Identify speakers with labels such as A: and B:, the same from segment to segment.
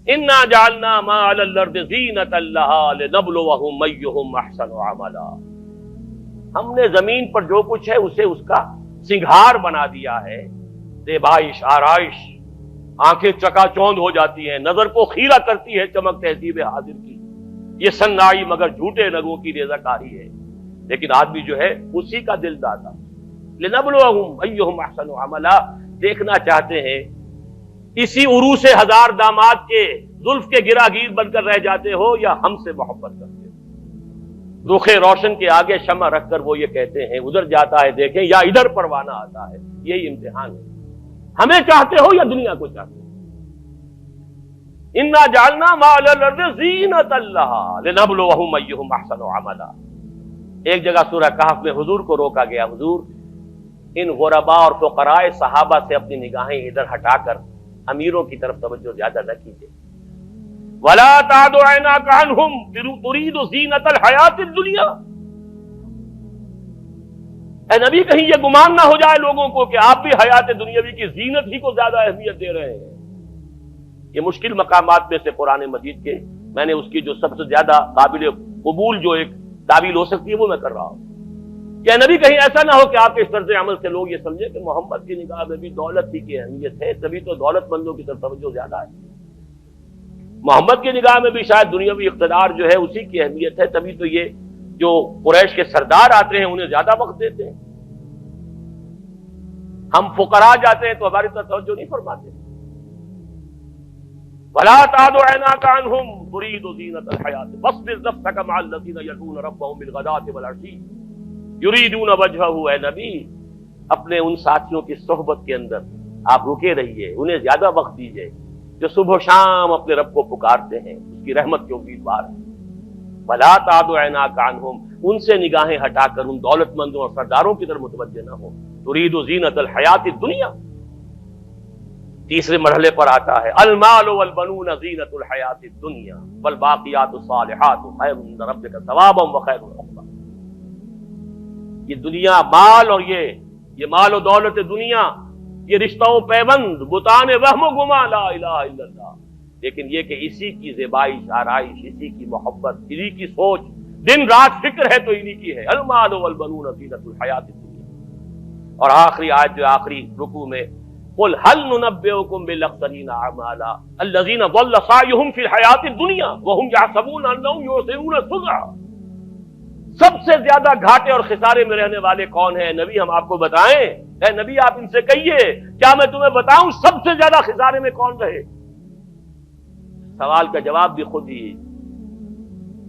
A: انا جعلنا ما علی الارض زینۃ لها لنبلوہم ایہم احسن عملا، ہم نے زمین پر جو کچھ ہے اسے اس کا سنگھار بنا دیا ہے، زیبائش آرائش، آنکھیں چکا چوند ہو جاتی ہیں، نظر کو خیرہ کرتی ہے چمک تہذیب حاضر کی، یہ صناعی مگر جھوٹے رنگوں کی ریزہ کاری ہے، لیکن آدمی جو ہے اسی کا دل دادا۔ لنبلوہم ایہم احسن عملا، دیکھنا چاہتے ہیں اسی عروس ہزار داماد کے زلف کے گراگیر بن کر رہ جاتے ہو یا ہم سے محبت کرتے ہو۔ رخ روشن کے آگے شمع رکھ کر وہ یہ کہتے ہیں ادھر جاتا ہے دیکھیں یا ادھر پروانہ آتا ہے، یہی امتحان ہے، ہمیں چاہتے ہو یا دنیا کو چاہتے ہو۔ انا جعلنا ما علی الارض زینۃ لها لنبلوہم ایہم احسن عملا۔ ایک جگہ سورہ کہف میں حضور کو روکا گیا، حضور ان غرباء اور فقراء صحابہ سے اپنی نگاہیں ادھر ہٹا کر امیروں کی طرف توجہ زیادہ نہ کیجیے۔ وَلَا تَعْدُ عَيْنَاكَ عَنْهُمْ تُرِيدُ زِينَةَ الْحَيَاةِ الدُّنْيَا۔ اے نبی کہیں یہ گمان نہ ہو جائے لوگوں کو کہ آپ بھی حیات دنیاوی کی زینت ہی کو زیادہ اہمیت دے رہے ہیں۔ یہ مشکل مقامات میں سے قرآن مجید کے میں نے اس کی جو سب سے زیادہ قابل قبول جو ایک تعویل ہو سکتی ہے وہ میں کر رہا ہوں کہ نبی کہیں ایسا نہ ہو کہ آپ کے اس طرز عمل سے لوگ یہ سمجھے کہ محمد کی نگاہ میں بھی دولت ہی کی اہمیت ہے، تبھی تو دولت مندوں کی طرف توجہ زیادہ ہے۔ محمد کی نگاہ میں بھی شاید دنیاوی اقتدار جو ہے اسی کی اہمیت ہے، تبھی تو یہ جو قریش کے سردار آتے ہیں انہیں زیادہ وقت دیتے ہیں۔ ہم فقراء جاتے ہیں تو ہماری طرف توجہ نہیں فرماتے۔ وَلَا تَعْدُ عَيْنَاكَ عَنْهُمْ تُرِيدُ زِينَةَ الْحَيَاةِ وَاصْبِرْ نَفْسَكَ مَعَ الَّذِينَ يَدْعُونَ رَبَّهُم بِالْغَدَاةِ وَالْعَشِيِّ يُرِيدُونَ وَجْهَهُ۔ اے نبی اپنے ان ساتھیوں کی صحبت کے اندر آپ رکے رہیے، انہیں زیادہ وقت دیجیے جو صبح و شام اپنے رب کو پکارتے ہیں، اس کی رحمت کے امیدوار ہیں۔ وَلَا تَعْدُ عَيْنَاكَ عَنْهُمْ، ان سے نگاہیں ہٹا کر ان دولت مندوں اور سرداروں کی طرف متوجہ نہ ہو۔ تُرِيدُ زِينَةَ الْحَيَاةِ الدُّنْيَا۔ تیسرے مرحلے پر آتا ہے المال والبنون زینۃ الحیات الدنیا والباقیات الصالحات خیر عند ربک ثوابا وخیر عقبا۔ یہ دنیا مال اور یہ مال و دولت دنیا، یہ رشتہ و پیوند، بتان وہم و گما، لا الہ الا اللہ، لیکن یہ کہ اسی کی زیبائش آرائش، اسی کی محبت، اسی کی سوچ، دن رات فکر ہے تو انہی کی ہے۔ المال والبنون زینۃ الحیات الدنیا۔ اور آخری آیت جو آخری رکوع میں قل هل ننبئكم بالاخسرين اعمالا الذين ضل سعيهم في الحياة الدنيا وهم يحسبون انهم يحسنون صنعا۔ سب سے زیادہ گھاٹے اور خسارے میں رہنے والے کون ہیں نبی؟ ہم آپ کو بتائیں؟ اے نبی آپ ان سے کہیے کیا میں تمہیں بتاؤں سب سے زیادہ خسارے میں کون رہے؟ سوال کا جواب بھی خود ہی،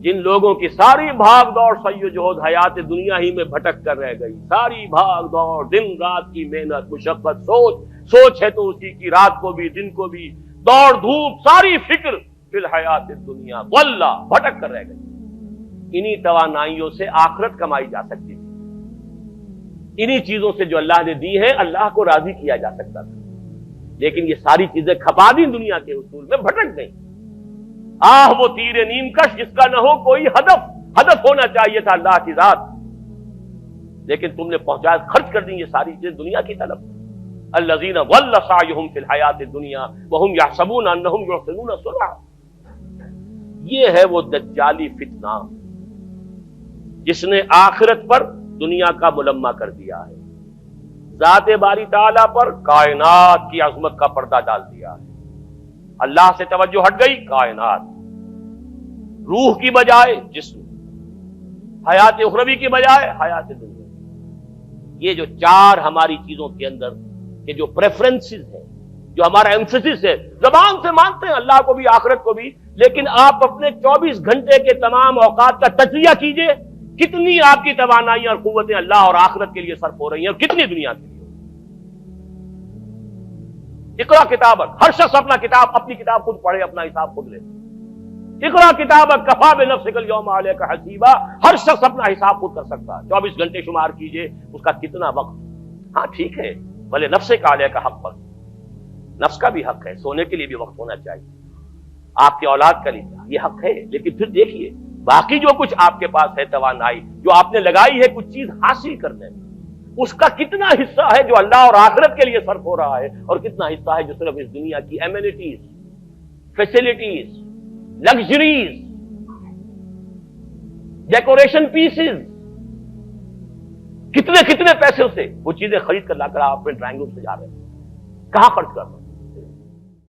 A: جن لوگوں کی ساری بھاگ دوڑ سعی و جہد حیات دنیا ہی میں بھٹک کر رہ گئی، ساری بھاگ دوڑ، دن رات کی محنت، مشقت، سوچ ہے تو اسی کی، رات کو بھی دن کو بھی، دوڑ دھوپ، ساری فکر فی الحیات الدنیا، واللہ بھٹک کر رہ گئی۔ انہی توانائیوں سے آخرت کمائی جا سکتی تھی، انہی چیزوں سے جو اللہ نے دی ہیں اللہ کو راضی کیا جا سکتا تھا، لیکن یہ ساری چیزیں کھپا دی دنیا کے اصول میں، بھٹک گئی۔ وہ تیر نیم کش جس کا نہ ہو کوئی ہدف ہونا چاہیے تھا اللہ کی ذات، لیکن تم نے پہنچا خرچ کر دی یہ ساری چیزیں دنیا کی طرف۔ الذین ضل سعیہم فی الحیات الدنیا وہم یحسبون انہم یحسنون صنعا۔ یہ ہے وہ دجالی فتنہ جس نے آخرت پر دنیا کا ملمہ کر دیا ہے، ذات باری تعالیٰ پر کائنات کی عظمت کا پردہ ڈال دیا ہے۔ اللہ سے توجہ ہٹ گئی، کائنات، روح کی بجائے جسم، حیات اخروی کی بجائے حیات دنیا۔ یہ جو چار ہماری چیزوں کے اندر کہ جو پریفرنسز ہیں، جو ہمارا ایمفیسس ہے، زبان سے مانتے ہیں اللہ کو بھی آخرت کو بھی، لیکن آپ اپنے 24 گھنٹے کے تمام اوقات کا تجزیہ کیجئے، کتنی آپ کی توانائیاں اور قوتیں اللہ اور آخرت کے لیے صرف ہو رہی ہیں اور کتنی دنیا کے لیے۔ اقرا کتابک، ہر شخص اپنی کتاب خود پڑھے، اپنا حساب خود لے۔ اقرا کتابک کفا بنفسک اليوم علیک حسیبا، ہر شخص اپنا حساب خود کر سکتا ہے۔ 24 گھنٹے شمار کیجئے اس کا کتنا وقت۔ ہاں ٹھیک ہے، بھلے نفس کا علیہ کا حق پر، نفس کا بھی حق ہے، سونے کے لیے بھی وقت ہونا چاہیے، آپ کی اولاد کا لیے یہ حق ہے، لیکن پھر دیکھیے باقی جو کچھ آپ کے پاس ہے توانائی جو آپ نے لگائی ہے کچھ چیز حاصل کرنے میں، اس کا کتنا حصہ ہے جو اللہ اور آخرت کے لیے صرف ہو رہا ہے، اور کتنا حصہ ہے جو صرف اس دنیا کی amenities, facilities, luxuries, decoration pieces, کتنے کتنے پیسے سے وہ چیزیں خرید کر لا کر آپ اپنے ڈرائنگ روم سے جا رہے ہیں. کہاں خرچ کرنا؟